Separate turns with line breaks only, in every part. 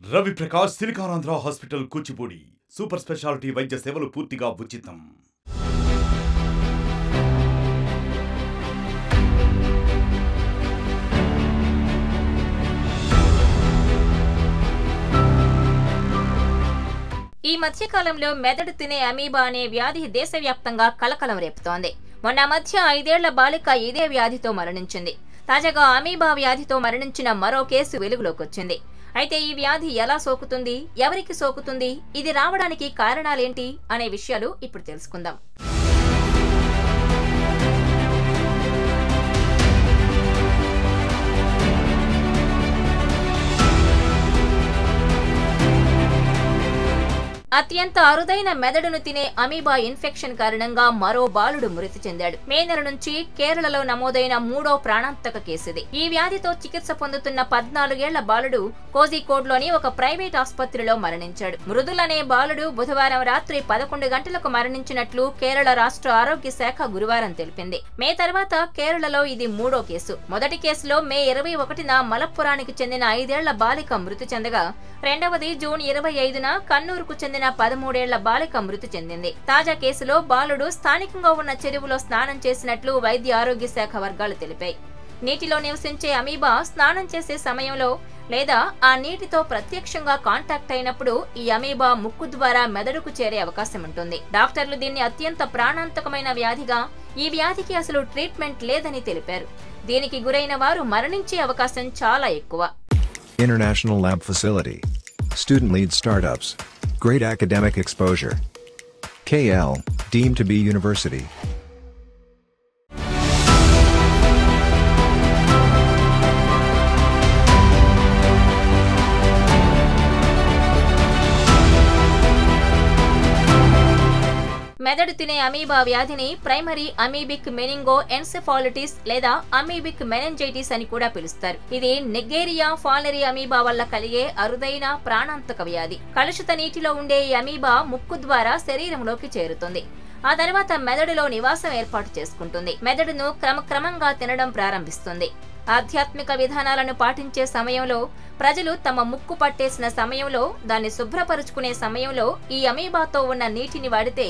Ravi Prakash Siliconandhra hospital Kuchipudi super speciality వైద్య సేవలు పూర్తిగా ఉచితం.
ఈ మధ్యకాలంలో మెదడు తినే అమీబా అనే వ్యాధి దేశవ్యాప్తంగా కలకలం రేపుతోంది. మొన్న మధ్య 5 ఏళ్ల బాలిక ఇదే వ్యాధితో మరణించింది. తాజాగా అమీబా వ్యాధితో మరణించిన మరో కేసు వెలుగులోకొచ్చింది. అయితే ఈ వ్యాధి ఎలా సోకుతుంది, ఎవరికి సోకుతుంది, ఇది రావడానికి కారణాలేంటి అనే విషయాలు ఇప్పుడు తెలుసుకుందాం. అత్యంత అరుదైన మెదడును తినే అమీబా ఇన్ఫెక్షన్ కారణంగా మరో బాలుడు మృతి చెందాడు. మే నెల నుంచి కేరళలో నమోదైన 3వ ప్రాణాంతక కేసుది. ఈ వ్యాధితో చికిత్స పొందుతున్న 14 ఏళ్ల బాలుడు కోజికోడ్లోని ఒక ప్రైవేట్ ఆసుపత్రిలో మరణించాడు. మృదుల్ అనే బాలుడు బుధవారం రాత్రి 11 గంటలకు మరణించినట్లు కేరళ రాష్ట్ర ఆరోగ్య శాఖ గురువారం తెలిపింది. మే తర్వాత కేరళలో ఇది 3వ కేసు. మొదటి కేసులో మే 21న మలప్పురానికి చెందిన 5 ఏళ్ల బాలిక మృతి చెందగా, రెండవది జూన్ 25న కన్నూరుకు చెందిన 13 ఏళ్ల బాలిక మృతి చెందింది. తాజా కేసులో బాలుడు స్థానికంగా ఉన్న చెరువులో స్నానం చేసినట్లు వైద్య ఆరోగ్య శాఖ వర్గాలు తెలిపాయి. నీటిలో నివసించే అమీబా స్నానం చేసే సమయంలో లేదా ఆ నీటితో ప్రత్యక్షంగా కాంటాక్ట్ అయినప్పుడు ఈ అమీబా ముక్కు ద్వారా మెదడుకు చేరే అవకాశం ఉంటుంది. డాక్టర్లు దీన్ని అత్యంత ప్రాణాంతకమైన వ్యాధిగా, ఈ వ్యాధికి అసలు ట్రీట్మెంట్ లేదని తెలిపారు. దీనికి గురైన వారు మరణించే అవకాశం చాలా ఎక్కువ.
International Lab Facility. Student-led startups. Great academic exposure. KL, deemed to be university.
మెదడు తినే అమీబా వ్యాధిని ప్రైమరీ అమీబిక్ మెనింగో ఎన్సెఫాలిటిస్ లేదా అమీబిక్ మెనింజైటిస్ అని కూడా పిలుస్తారు. ఇది నెగ్గేరియా ఫాలరీ అమీబా వల్ల కలిగే అరుదైన ప్రాణాంతక వ్యాధి. కలుషిత నీటిలో ఉండే ఈ అమీబా ముక్కు ద్వారా శరీరంలోకి చేరుతుంది. ఆ తర్వాత మెదడులో నివాసం ఏర్పాటు చేసుకుంటుంది. మెదడును క్రమక్రమంగా తినడం ప్రారంభిస్తుంది. ఆధ్యాత్మిక విధానాలను పాటించే సమయంలో, ప్రజలు తమ ముక్కు పట్టేసిన సమయంలో, దాన్ని శుభ్రపరుచుకునే సమయంలో ఈ అమీబాతో ఉన్న నీటిని వాడితే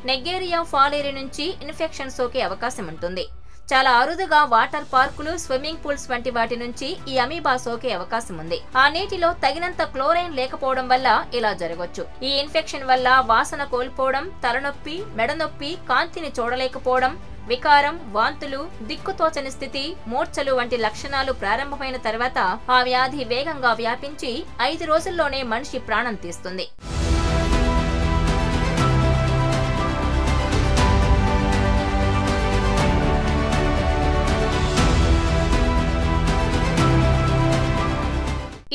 నెగ్గేరియా ఫాలరీ నుంచి ఇన్ఫెక్షన్ సోకే అవకాశం ఉంటుంది. చాలా అరుదుగా వాటర్ పార్కులు, స్విమ్మింగ్ పూల్స్ వంటి వాటి నుంచి ఈ అమీబా సోకే అవకాశం ఉంది. ఆ నీటిలో తగినంత క్లోరైన్ లేకపోవడం వల్ల ఇలా జరగవచ్చు. ఈ ఇన్ఫెక్షన్ వల్ల వాసన కోల్పోవడం, తలనొప్పి, మెడనొప్పి, కాంతిని చూడలేకపోవడం, వికారం, వాంతులు, దిక్కుతోచని స్థితి, మూర్ఛలు వంటి లక్షణాలు ప్రారంభమైన తర్వాత ఆ వ్యాధి వేగంగా వ్యాపించి 5 రోజుల్లోనే మనిషి ప్రాణం తీస్తుంది.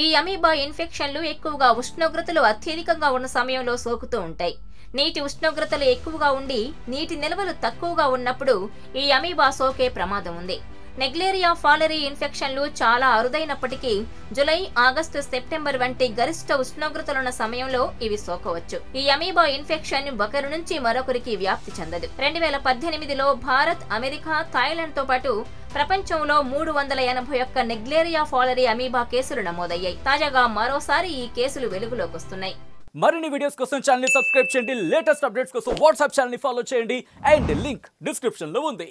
ఈ అమీబా ఇన్ఫెక్షన్లు ఎక్కువగా ఉష్ణోగ్రతలు అత్యధికంగా ఉన్న సమయంలో సోకుతూ ఉంటాయి. నీటి ఉష్ణోగ్రతలు ఎక్కువగా ఉండి నీటి నిల్వలు తక్కువగా ఉన్నప్పుడు ఈ అమీబా సోకే ప్రమాదం ఉంది. నెగ్లేరియా ఫాలరీ ఇన్ఫెక్షన్లు చాలా అరుదైనప్పటికీ జులై, ఆగస్టు, సెప్టెంబర్ వంటి గరిష్ట ఉష్ణోగ్రతలున్న సమయంలో ఇవి సోకవచ్చు. ఈ అమీబా ఇన్ఫెక్షన్ ఒకరి నుంచి మరొకరికి వ్యాప్తి చెందదు. 2018లో భారత్, అమెరికా, థాయిలాండ్ తో పాటు ప్రపంచంలో 381 నెగ్లేరియా ఫాలరీ అమీబా కేసులు నమోదయ్యాయి. తాజాగా మరోసారి ఈ కేసులు వెలుగులోకి వస్తున్నాయి.
మరిన్ని వీడియోస్ కోసం ఛానల్ ని సబ్స్క్రైబ్ చేయండి. లేటెస్ట్ అప్డేట్స్ కోసం వాట్సాప్ ఛానల్ ని ఫాలో చేయండి. అండ్ లింక్ డిస్క్రిప్షన్ లో ఉంది.